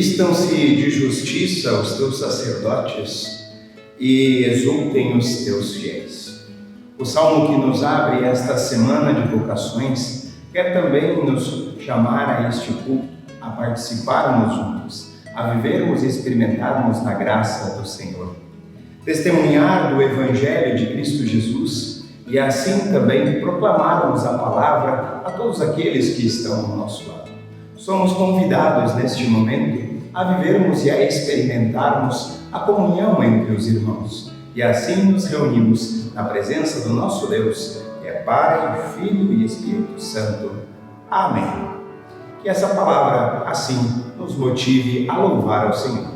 Vistam-se de justiça os teus sacerdotes e exultem os teus fiéis. O salmo que nos abre esta semana de vocações quer também nos chamar a este culto, a participarmos juntos, a vivermos e experimentarmos da graça do Senhor. Testemunhar do Evangelho de Cristo Jesus e assim também proclamarmos a palavra a todos aqueles que estão ao nosso lado. Somos convidados neste momento a vivermos e a experimentarmos a comunhão entre os irmãos. E assim nos reunimos na presença do nosso Deus, que é Pai, Filho e Espírito Santo. Amém. Que essa palavra, assim, nos motive a louvar ao Senhor.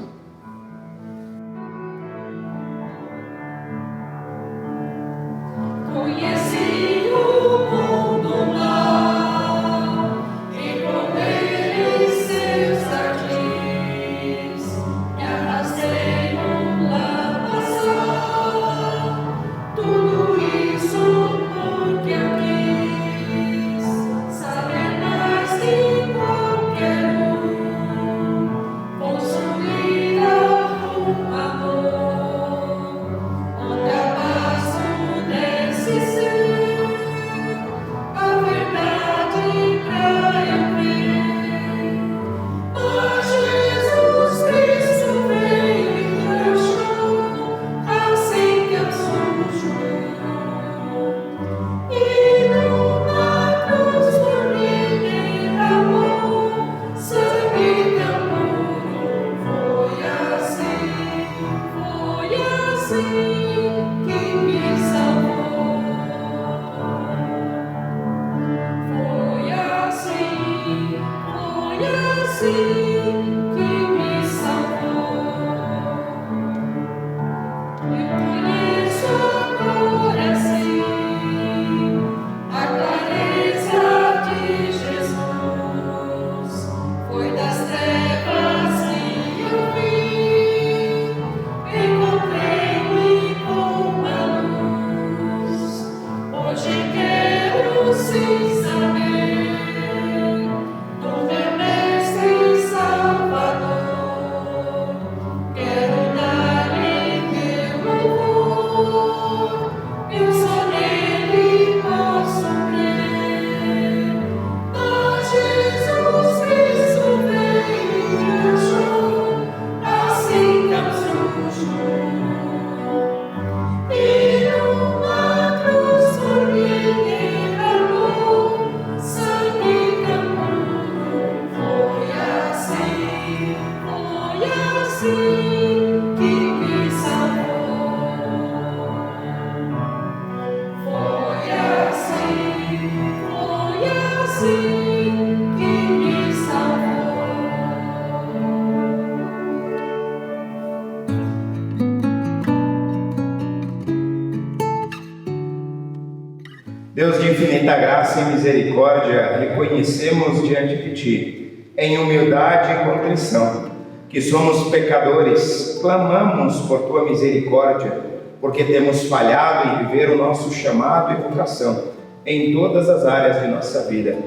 Deus de infinita graça e misericórdia, reconhecemos diante de Ti, em humildade e contrição, que somos pecadores, clamamos por Tua misericórdia, porque temos falhado em viver o nosso chamado e vocação em todas as áreas de nossa vida.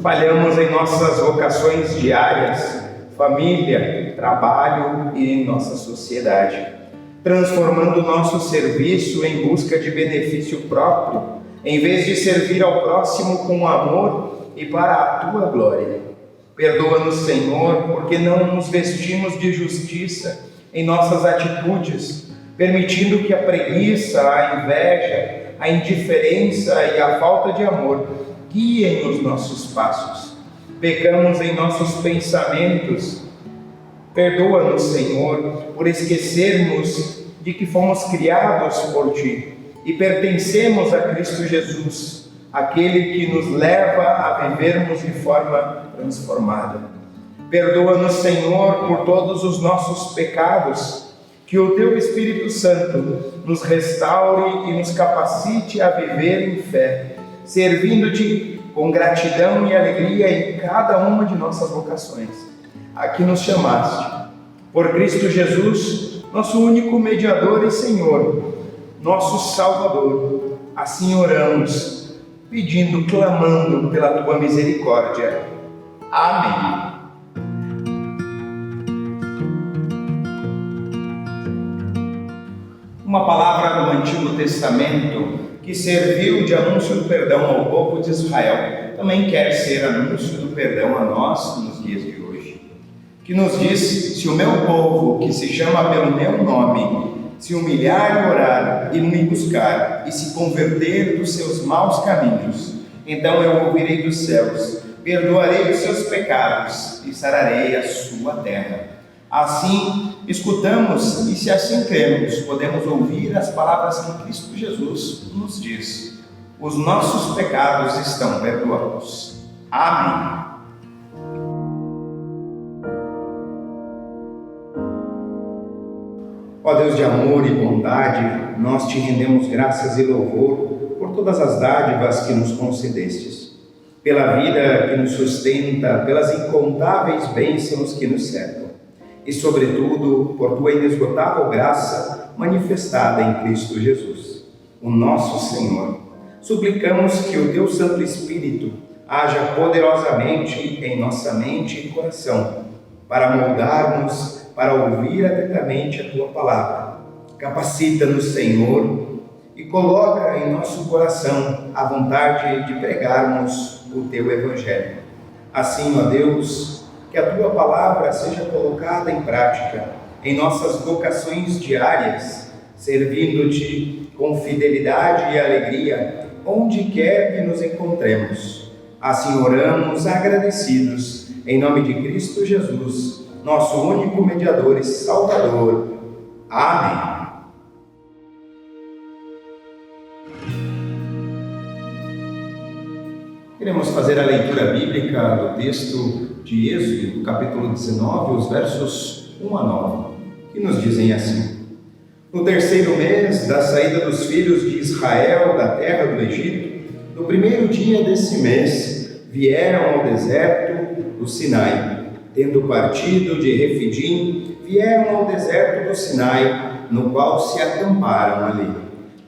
Falhamos em nossas vocações diárias, família, trabalho e nossa sociedade, transformando o nosso serviço em busca de benefício próprio, em vez de servir ao próximo com amor e para a Tua glória. Perdoa-nos, Senhor, porque não nos vestimos de justiça em nossas atitudes, permitindo que a preguiça, a inveja, a indiferença e a falta de amor guiem os nossos passos. Pecamos em nossos pensamentos. Perdoa-nos, Senhor, por esquecermos de que fomos criados por Ti e pertencemos a Cristo Jesus, aquele que nos leva a vivermos de forma transformada. Perdoa-nos, Senhor, por todos os nossos pecados, que o Teu Espírito Santo nos restaure e nos capacite a viver em fé, servindo-Te com gratidão e alegria em cada uma de nossas vocações, a que nos chamaste. Por Cristo Jesus, nosso único mediador e Senhor, nosso Salvador, assim oramos, pedindo, clamando pela Tua misericórdia. Amém. uma palavra do Antigo Testamento que serviu de anúncio do perdão ao povo de Israel, também quer ser anúncio do perdão a nós nos dias de hoje. Que nos diz: se o meu povo, que se chama pelo meu nome, se humilhar e orar e me buscar e se converter dos seus maus caminhos, então eu ouvirei dos céus, perdoarei os seus pecados e sararei a sua terra. Assim, escutamos e se assim cremos, podemos ouvir as palavras que Cristo Jesus nos diz: os nossos pecados estão perdoados. Amém. Ó Deus de amor e bondade, nós te rendemos graças e louvor por todas as dádivas que nos concedestes, pela vida que nos sustenta, pelas incontáveis bênçãos que nos cercam, e sobretudo por tua inesgotável graça manifestada em Cristo Jesus, o nosso Senhor. Suplicamos que o teu Santo Espírito haja poderosamente em nossa mente e coração, para moldarmos, para ouvir atentamente a tua palavra. Capacita-nos, Senhor, e coloca em nosso coração a vontade de pregarmos o teu Evangelho. Assim, ó Deus, que a tua palavra seja colocada em prática em nossas vocações diárias, servindo-te com fidelidade e alegria, onde quer que nos encontremos. Assim oramos agradecidos, em nome de Cristo Jesus, nosso único mediador e Salvador. Amém. Queremos fazer a leitura bíblica do texto de Êxodo, capítulo 19, os versos 1 a 9, que nos dizem assim: no terceiro mês da saída dos filhos de Israel da terra do Egito, no primeiro dia desse mês, vieram ao deserto do Sinai. Tendo partido de Refidim, vieram ao deserto do Sinai, no qual se acamparam ali.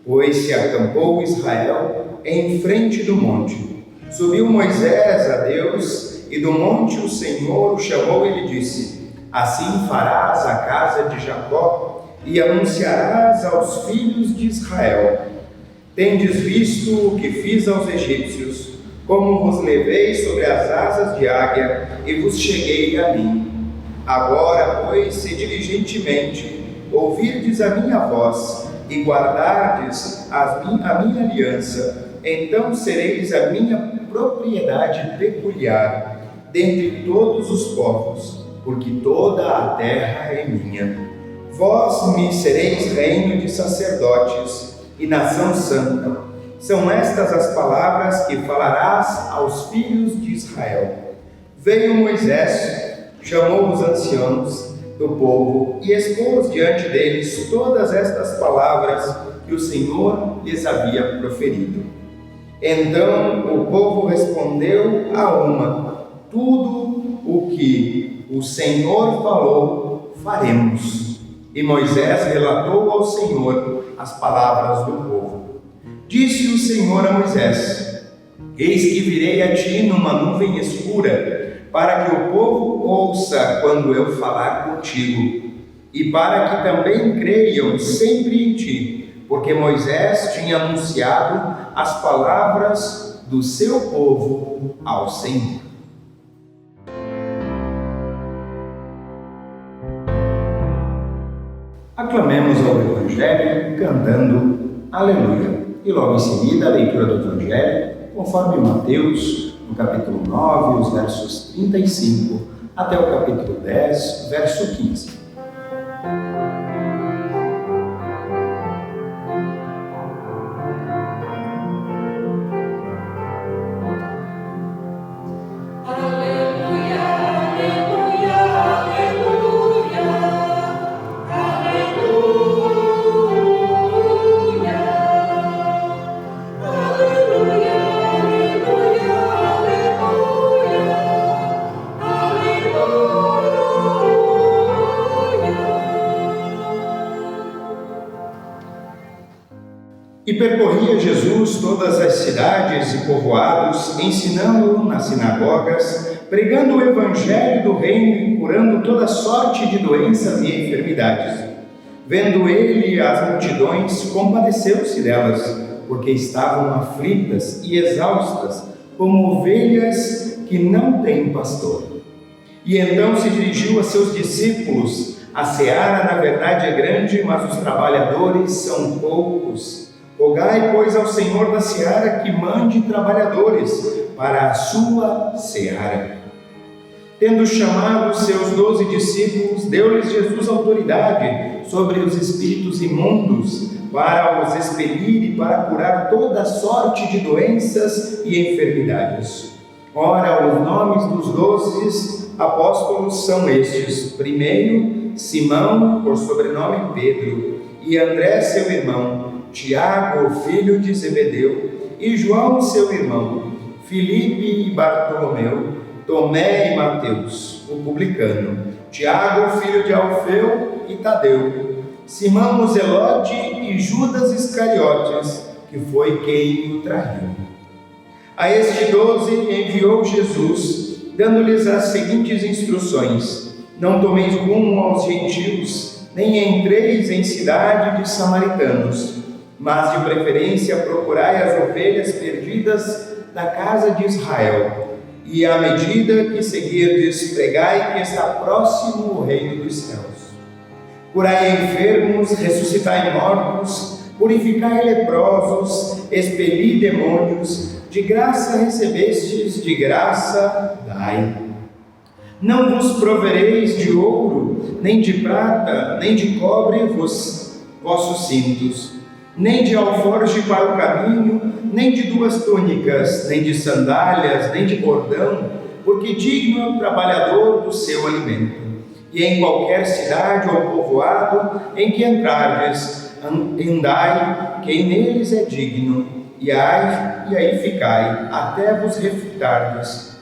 Pois se acampou Israel em frente do monte. Subiu Moisés a Deus, e do monte o Senhor o chamou e lhe disse: assim farás a casa de Jacó, e anunciarás aos filhos de Israel: tendes visto o que fiz aos egípcios, como vos levei sobre as asas de águia, e vos cheguei a mim. Agora, pois, se diligentemente ouvirdes a minha voz, e guardardes a minha aliança, então sereis a minha propriedade peculiar dentre todos os povos, porque toda a terra é minha. Vós me sereis reino de sacerdotes e nação santa. São estas as palavras que falarás aos filhos de Israel. Veio Moisés, chamou os anciãos do povo e expôs diante deles todas estas palavras que o Senhor lhes havia proferido. Então o povo respondeu a uma: tudo o que o Senhor falou, faremos. E Moisés relatou ao Senhor as palavras do povo. Disse o Senhor a Moisés: eis que virei a ti numa nuvem escura, para que o povo ouça quando eu falar contigo, e para que também creiam sempre em ti, porque Moisés tinha anunciado as palavras do seu povo ao Senhor. Aclamemos ao Evangelho cantando Aleluia. E logo em seguida a leitura do Evangelho, conforme Mateus, no capítulo 9, os versos 35 até o capítulo 10, verso 15. E percorria Jesus todas as cidades e povoados, ensinando nas sinagogas, pregando o evangelho do reino e curando toda sorte de doenças e enfermidades. Vendo ele as multidões, compadeceu-se delas, porque estavam aflitas e exaustas, como ovelhas que não têm pastor. E então se dirigiu a seus discípulos: a seara, na verdade, é grande, mas os trabalhadores são poucos. Rogai, pois, ao Senhor da seara que mande trabalhadores para a sua seara. Tendo chamado os seus 12 discípulos, deu-lhes Jesus autoridade sobre os espíritos imundos, para os expelir e para curar toda sorte de doenças e enfermidades. Ora, os nomes dos 12 apóstolos são estes: primeiro, Simão, por sobrenome Pedro, e André, seu irmão, Tiago, filho de Zebedeu, e João, seu irmão, Filipe e Bartolomeu, Tomé e Mateus, o publicano, Tiago, filho de Alfeu e Tadeu, Simão o Zelote e Judas Iscariotes, que foi quem o traiu. A estes 12 enviou Jesus, dando-lhes as seguintes instruções: não tomeis rumo aos gentios, nem entreis em cidade de samaritanos, mas de preferência procurai as ovelhas perdidas da casa de Israel. E à medida que seguirdes, pregai que está próximo o reino dos céus. Curai enfermos, ressuscitai mortos, purificai leprosos, expeli demônios, de graça recebestes, de graça dai. Não vos provereis de ouro, nem de prata, nem de cobre vossos cintos, nem de alforje para o caminho, nem de 2 túnicas, nem de sandálias, nem de bordão, porque digno é o trabalhador do seu alimento. E em qualquer cidade ou povoado em que entrardes, andai, quem neles é digno, e aí ficai, até vos refritardes.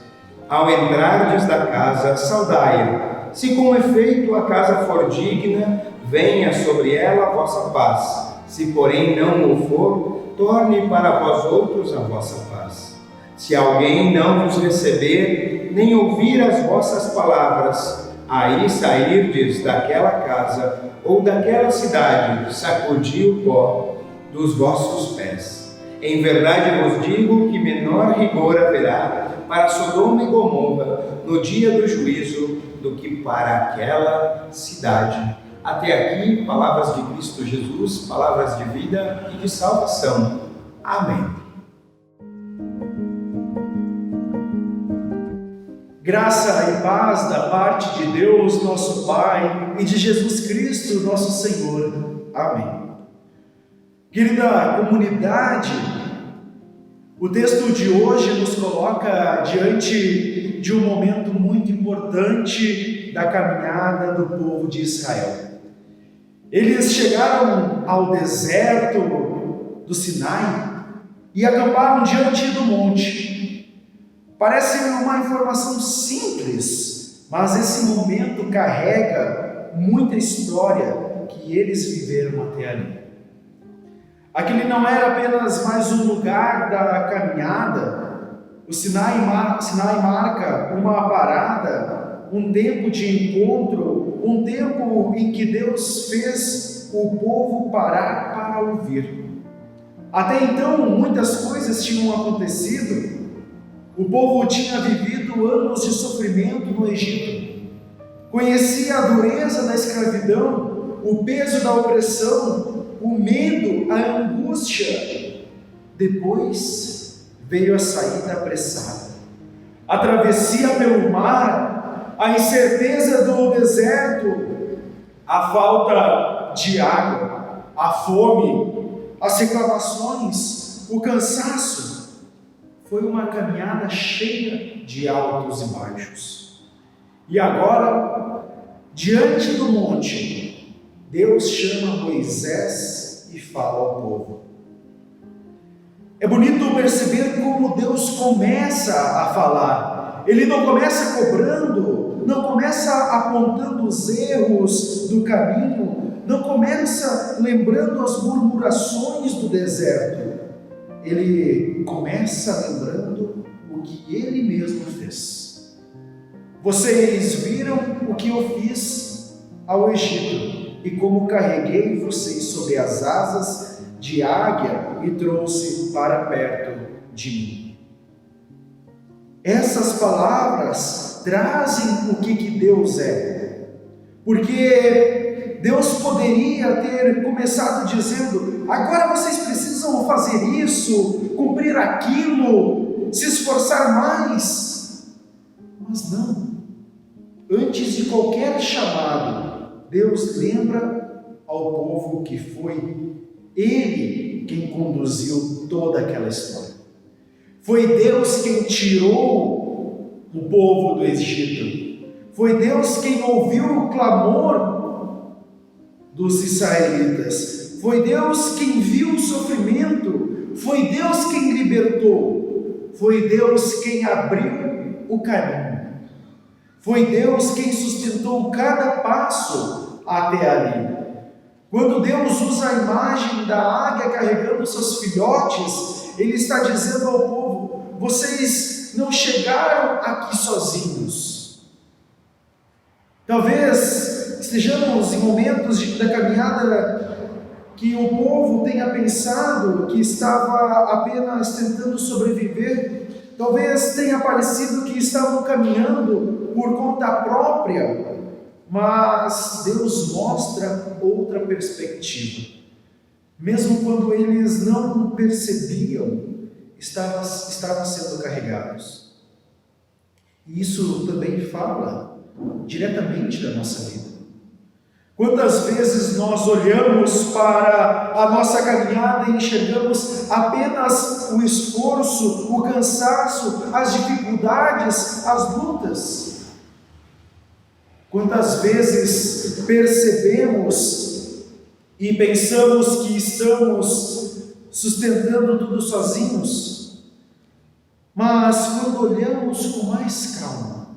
Ao entrardes da casa, saudai-a. Se com efeito a casa for digna, venha sobre ela a vossa paz. Se porém não o for, torne para vós outros a vossa paz. Se alguém não vos receber, nem ouvir as vossas palavras, aí sairdes daquela casa ou daquela cidade, sacudi o pó dos vossos pés. Em verdade vos digo que menor rigor haverá para Sodoma e Gomorra no dia do juízo do que para aquela cidade. Até aqui, palavras de Cristo Jesus, palavras de vida e de salvação. Amém. Graça e paz da parte de Deus, nosso Pai, e de Jesus Cristo, nosso Senhor. Amém. Querida comunidade, o texto de hoje nos coloca diante de um momento muito importante da caminhada do povo de Israel. Eles chegaram ao deserto do Sinai e acamparam diante do monte. Parece uma informação simples, mas esse momento carrega muita história que eles viveram até ali. Aquele não era apenas mais um lugar da caminhada. O Sinai marca uma parada, um tempo de encontro, um tempo em que Deus fez o povo parar para ouvir. Até então, muitas coisas tinham acontecido. O povo tinha vivido anos de sofrimento no Egito. Conhecia a dureza da escravidão, o peso da opressão, o medo, a angústia. Depois veio a saída apressada, a travessia pelo mar, a incerteza do deserto, a falta de água, a fome, as reclamações, o cansaço. Foi uma caminhada cheia de altos e baixos. E agora, diante do monte, Deus chama Moisés e fala ao povo. É bonito perceber como Deus começa a falar. Ele não começa cobrando, não começa apontando os erros do caminho, não começa lembrando as murmurações do deserto. Ele começa lembrando o que ele mesmo fez. Vocês viram o que eu fiz ao Egito. e como carreguei vocês sobre as asas de águia e trouxe para perto de mim. Essas palavras trazem o que Deus é, porque Deus poderia ter começado dizendo: agora vocês precisam fazer isso, cumprir aquilo, se esforçar mais. Mas não. Antes de qualquer chamado, Deus lembra ao povo que foi Ele quem conduziu toda aquela história. Foi Deus quem tirou o povo do Egito. Foi Deus quem ouviu o clamor dos israelitas. Foi Deus quem viu o sofrimento. Foi Deus quem libertou. Foi Deus quem abriu o caminho. Foi Deus quem sustentou cada passo até ali. Quando Deus usa a imagem da águia carregando seus filhotes, Ele está dizendo ao povo: vocês não chegaram aqui sozinhos. Talvez estejamos em momentos da caminhada que o povo tenha pensado que estava apenas tentando sobreviver. Talvez tenha parecido que estavam caminhando por conta própria, mas Deus mostra outra perspectiva. Mesmo quando eles não percebiam, estavam sendo carregados. E isso também fala diretamente da nossa vida. Quantas vezes nós olhamos para a nossa caminhada e enxergamos apenas o esforço, o cansaço, as dificuldades, as lutas? Quantas vezes percebemos e pensamos que estamos sustentando tudo sozinhos? Mas quando olhamos com mais calma,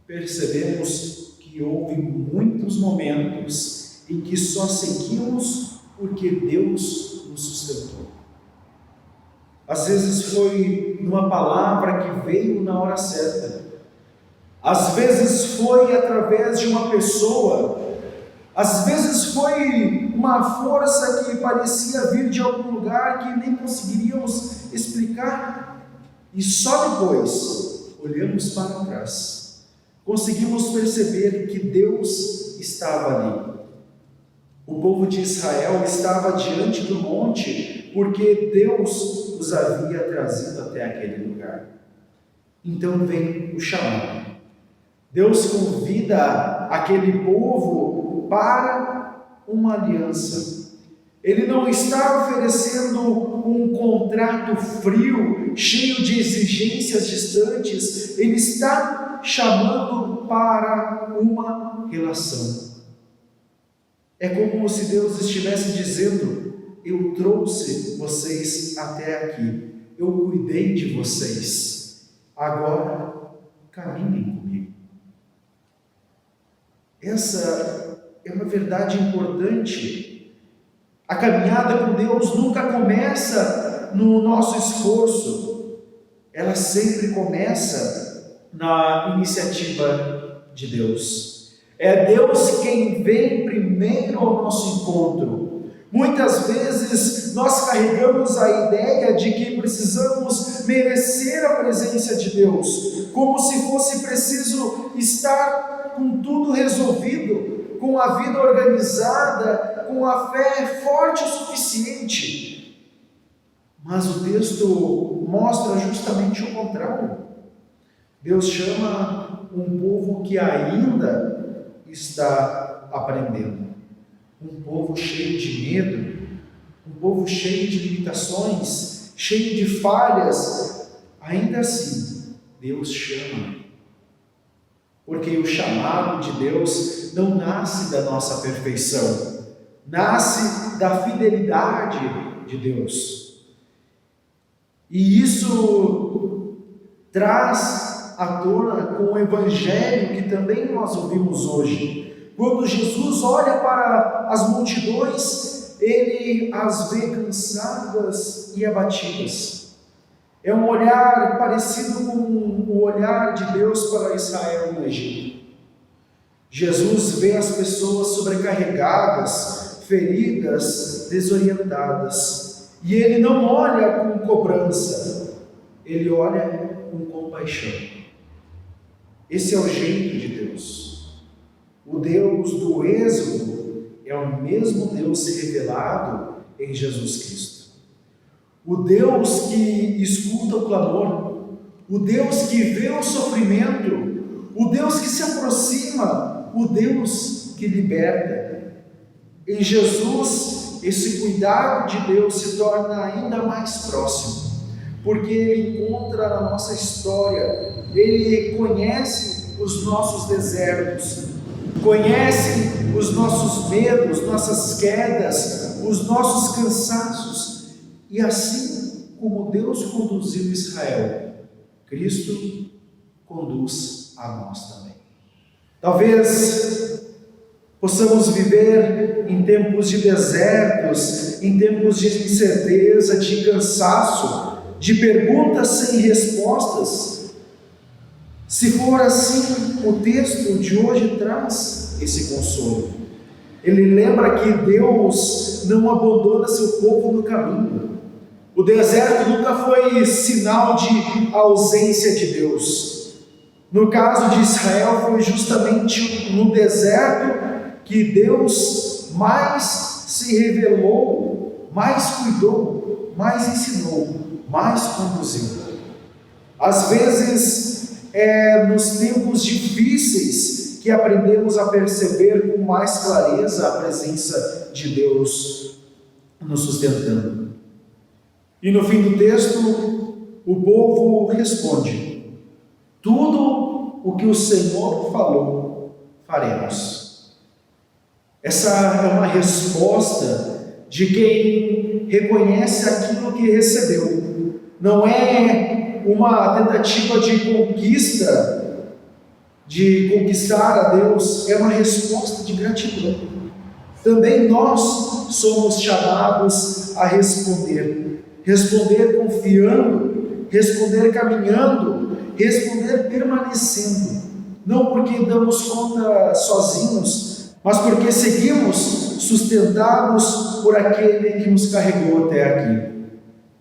percebemos que houve muitos momentos em que só seguimos porque Deus nos sustentou. Às vezes foi uma palavra que veio na hora certa. Às vezes foi através de uma pessoa. Às vezes foi uma força que parecia vir de algum lugar que nem conseguiríamos explicar. E só depois olhamos para trás, conseguimos perceber que Deus estava ali. O povo de Israel estava diante do monte porque Deus os havia trazido até aquele lugar. Então vem o chamado. Deus convida aquele povo para uma aliança. Ele não está oferecendo um contrato frio, cheio de exigências distantes. Ele está chamando para uma relação. É como se Deus estivesse dizendo: eu trouxe vocês até aqui, eu cuidei de vocês, agora caminhem comigo. Essa é uma verdade importante. A caminhada com Deus nunca começa no nosso esforço, ela sempre começa na iniciativa de Deus. É Deus quem vem primeiro ao nosso encontro. Muitas vezes nós carregamos a ideia de que precisamos merecer a presença de Deus, como se fosse preciso estar com tudo resolvido, com a vida organizada, com a fé forte o suficiente. Mas o texto mostra justamente o contrário. Deus chama um povo que ainda está aprendendo, um povo cheio de medo, um povo cheio de limitações, cheio de falhas. Ainda assim, Deus chama, porque o chamado de Deus não nasce da nossa perfeição, nasce da fidelidade de Deus. E isso traz à tona com o Evangelho que também nós ouvimos hoje. Quando Jesus olha para as multidões, ele as vê cansadas e abatidas. É um olhar parecido com o olhar de Deus para Israel no Egito. Jesus vê as pessoas sobrecarregadas, feridas, desorientadas. E ele não olha com cobrança, ele olha com compaixão. Esse é o jeito de Deus. O Deus do Êxodo é o mesmo Deus revelado em Jesus Cristo. O Deus que escuta o clamor, o Deus que vê o sofrimento, o Deus que se aproxima, o Deus que liberta. Em Jesus, esse cuidado de Deus se torna ainda mais próximo, porque Ele encontra na nossa história, Ele conhece os nossos desertos, conhece os nossos medos, nossas quedas, os nossos cansaços, e assim como Deus conduziu Israel, Cristo conduz a nós também. Talvez possamos viver em tempos de desertos, em tempos de incerteza, de cansaço, de perguntas sem respostas. Se for assim, o texto de hoje traz esse consolo. Ele lembra que Deus não abandona seu povo no caminho. O deserto nunca foi sinal de ausência de Deus. No caso de Israel, foi justamente no deserto que Deus mais se revelou, mais cuidou, mais ensinou, mais conduziu. Às vezes, nos tempos difíceis que aprendemos a perceber com mais clareza a presença de Deus nos sustentando. E no fim do texto, o povo responde: tudo o que o Senhor falou, faremos. Essa é uma resposta de quem reconhece aquilo que recebeu. Não é uma tentativa de conquista, de conquistar a Deus, é uma resposta de gratidão. Também nós somos chamados a responder confiando, responder caminhando, responder permanecendo, não porque damos conta sozinhos, mas porque seguimos sustentados por aquele que nos carregou até aqui.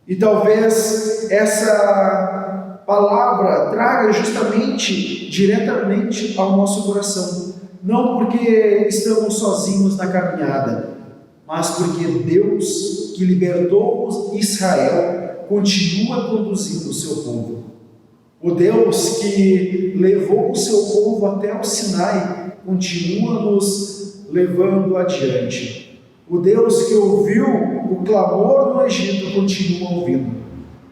E talvez essa palavra traga justamente, diretamente ao nosso coração, não porque estamos sozinhos na caminhada, mas porque Deus, que libertou Israel, continua conduzindo o seu povo. O Deus que levou o seu povo até o Sinai, continua nos levando adiante. O Deus que ouviu o clamor no Egito, continua ouvindo.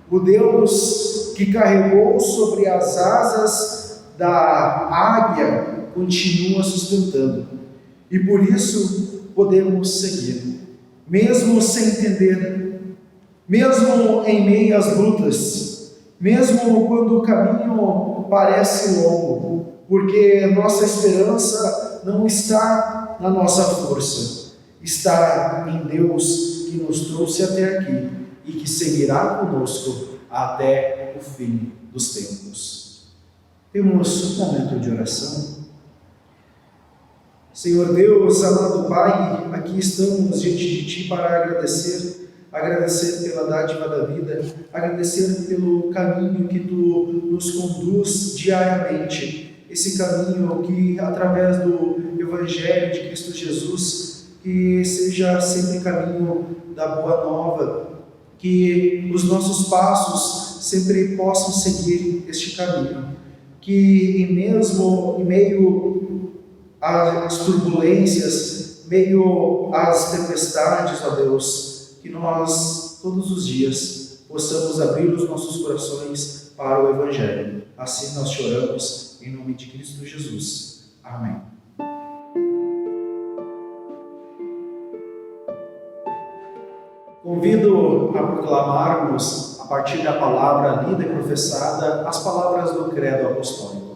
O Deus que carregou sobre as asas da águia, continua sustentando. E por isso podemos seguir, mesmo sem entender, mesmo em meio às lutas, mesmo quando o caminho parece longo, porque nossa esperança não está na nossa força, está em Deus que nos trouxe até aqui e que seguirá conosco até o fim dos tempos. Temos um momento de oração. Senhor Deus, amado Pai, aqui estamos diante de Ti para agradecer pela dádiva da vida, agradecer pelo caminho que Tu nos conduz diariamente, esse caminho que, através do Evangelho de Cristo Jesus, que seja sempre caminho da Boa Nova, que os nossos passos sempre possam seguir este caminho, que em meio às turbulências, meio às tempestades, ó Deus, que nós todos os dias possamos abrir os nossos corações para o Evangelho. Assim nós te oramos em nome de Cristo Jesus. Amém. Convido a proclamarmos, a partir da palavra lida e professada, as palavras do Credo Apostólico.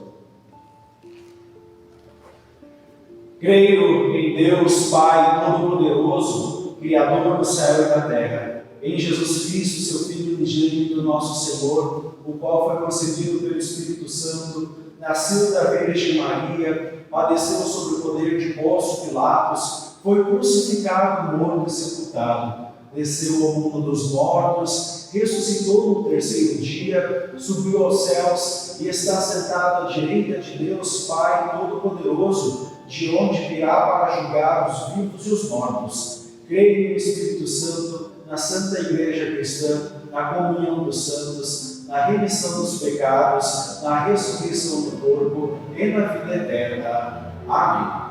Creio em Deus Pai Todo-Poderoso, Criador do céu e da terra, em Jesus Cristo, seu Filho unigênito, nosso Senhor, o qual foi concebido pelo Espírito Santo, nasceu da Virgem Maria, padeceu sob o poder de Pôncio Pilatos, foi crucificado, morto e sepultado, desceu ao mundo dos mortos, ressuscitou no terceiro dia, subiu aos céus e está sentado à direita de Deus Pai Todo-Poderoso, de onde virá para julgar os vivos e os mortos. Creio no Espírito Santo, na Santa Igreja Cristã, na comunhão dos santos, na remissão dos pecados, na ressurreição do corpo e na vida eterna. Amém.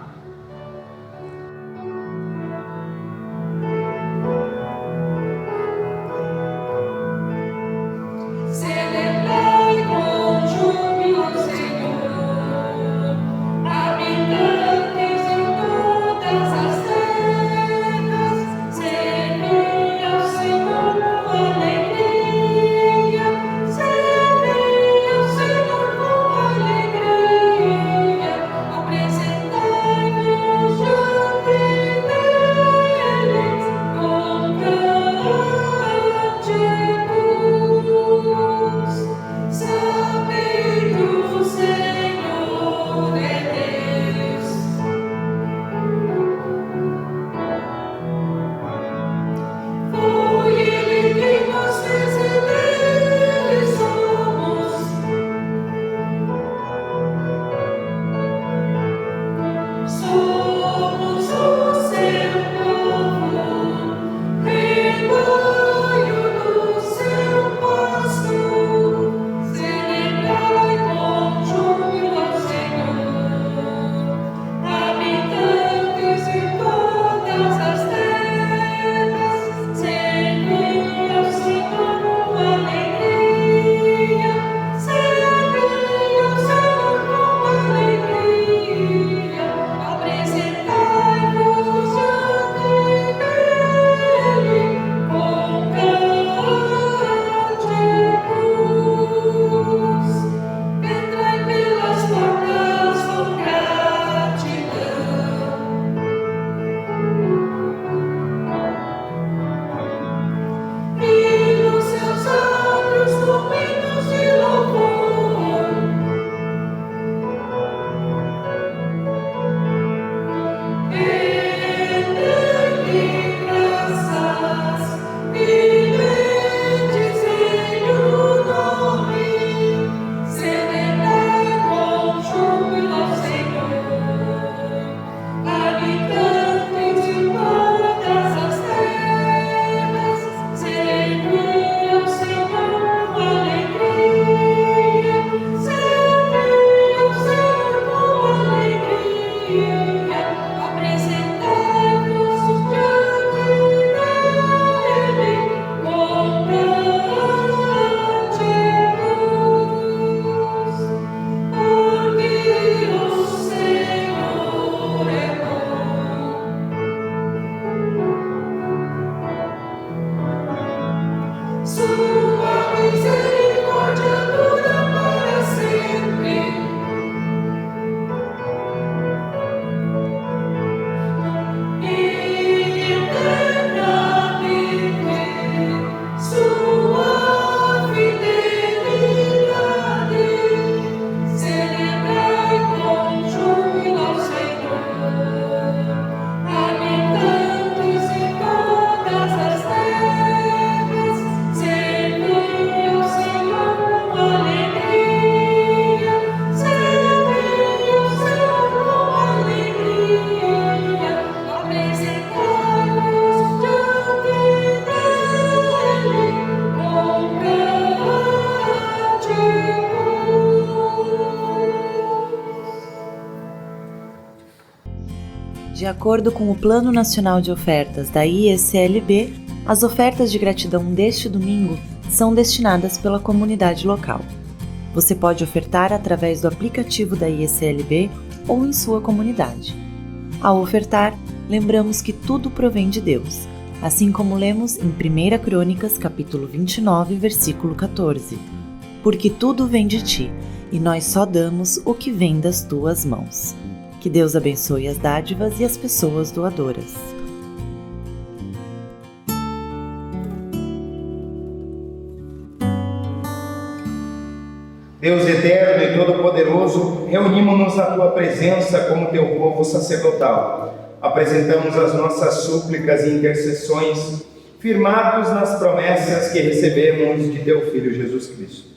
De acordo com o Plano Nacional de Ofertas da IECLB, as ofertas de gratidão deste domingo são destinadas pela comunidade local. Você pode ofertar através do aplicativo da IECLB ou em sua comunidade. Ao ofertar, lembramos que tudo provém de Deus, assim como lemos em 1 Crônicas, capítulo 29, versículo 14. Porque tudo vem de ti, e nós só damos o que vem das tuas mãos. Que Deus abençoe as dádivas e as pessoas doadoras. Deus eterno e todo-poderoso, reunimos-nos na Tua presença como Teu povo sacerdotal. Apresentamos as nossas súplicas e intercessões, firmados nas promessas que recebemos de Teu Filho Jesus Cristo.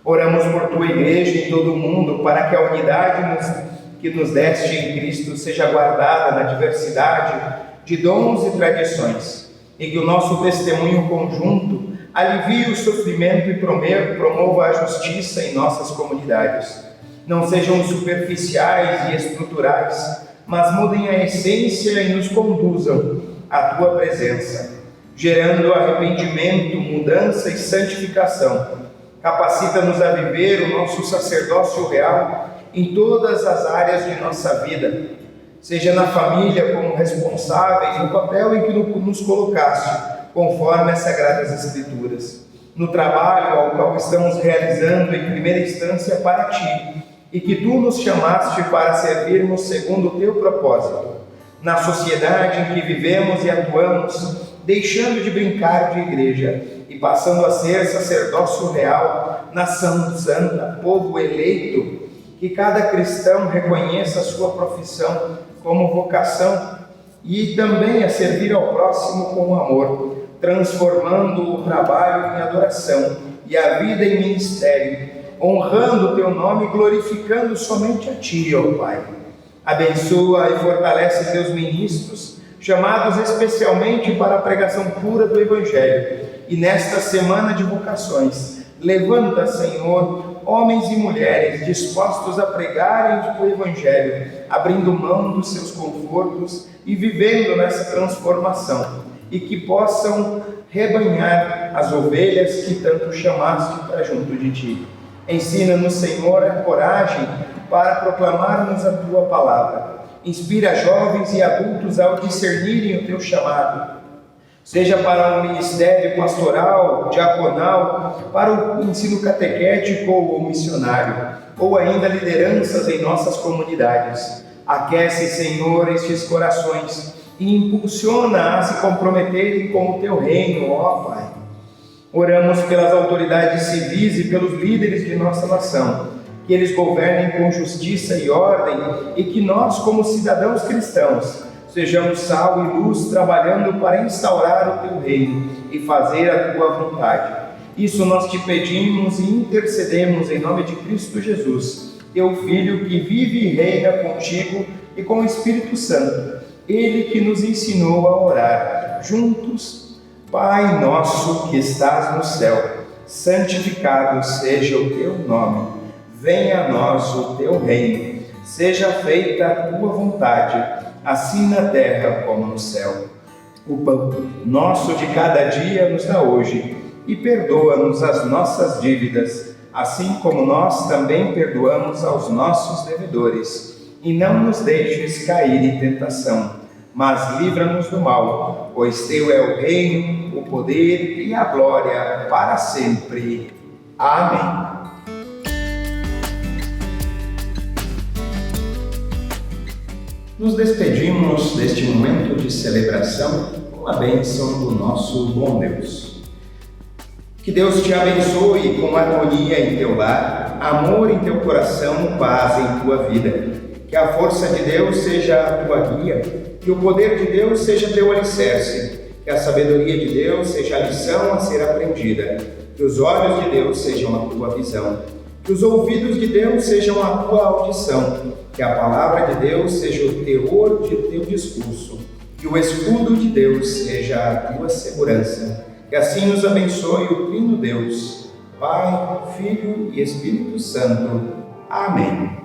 Oramos por Tua Igreja em todo o mundo, para que a unidade que nos deste em Cristo seja guardada na diversidade de dons e tradições, e que o nosso testemunho conjunto alivie o sofrimento e promova a justiça em nossas comunidades. Não sejam superficiais e estruturais, mas mudem a essência e nos conduzam à Tua presença, gerando arrependimento, mudança e santificação. Capacita-nos a viver o nosso sacerdócio real em todas as áreas de nossa vida, seja na família como responsáveis no papel em que nos colocaste, conforme as Sagradas Escrituras, no trabalho ao qual estamos realizando em primeira instância para Ti, e que Tu nos chamaste para servirmos segundo o Teu propósito, na sociedade em que vivemos e atuamos, deixando de brincar de igreja e passando a ser sacerdócio real, nação santa, povo eleito, que cada cristão reconheça a sua profissão como vocação e também a servir ao próximo com amor, transformando o trabalho em adoração e a vida em ministério, honrando o Teu nome e glorificando somente a Ti, ó Pai. Abençoa e fortalece Teus ministros, chamados especialmente para a pregação pura do Evangelho. E nesta semana de vocações, levanta, Senhor, homens e mulheres dispostos a pregarem o Evangelho, abrindo mão dos seus confortos e vivendo nessa transformação, e que possam rebanhar as ovelhas que tanto chamaste para junto de Ti. Ensina-nos, Senhor, a coragem para proclamarmos a Tua palavra. Inspira jovens e adultos ao discernirem o Teu chamado, seja para um ministério pastoral, diaconal, para o ensino catequético ou missionário, ou ainda lideranças em nossas comunidades. Aquece, Senhor, estes corações e impulsiona a se comprometerem com o Teu reino, ó Pai. Oramos pelas autoridades civis e pelos líderes de nossa nação, que eles governem com justiça e ordem e que nós, como cidadãos cristãos, sejamos sal e luz, trabalhando para instaurar o Teu reino e fazer a Tua vontade. Isso nós Te pedimos e intercedemos em nome de Cristo Jesus, Teu Filho, que vive e reina contigo e com o Espírito Santo, Ele que nos ensinou a orar juntos. Pai nosso que estás no céu, santificado seja o Teu nome. Venha a nós o Teu reino. Seja feita a Tua vontade, assim na terra como no céu. O pão nosso de cada dia nos dá hoje, e perdoa-nos as nossas dívidas, assim como nós também perdoamos aos nossos devedores. E não nos deixes cair em tentação, mas livra-nos do mal, pois Teu é o reino, o poder e a glória para sempre. Amém. Nos despedimos deste momento de celebração com a bênção do nosso bom Deus. Que Deus te abençoe com harmonia em teu lar, amor em teu coração, paz em tua vida. Que a força de Deus seja a tua guia, que o poder de Deus seja teu alicerce, que a sabedoria de Deus seja a lição a ser aprendida, que os olhos de Deus sejam a tua visão, que os ouvidos de Deus sejam a tua audição, que a palavra de Deus seja o teor de teu discurso, que o escudo de Deus seja a tua segurança. Que assim nos abençoe o Trino Deus, Pai, Filho e Espírito Santo. Amém.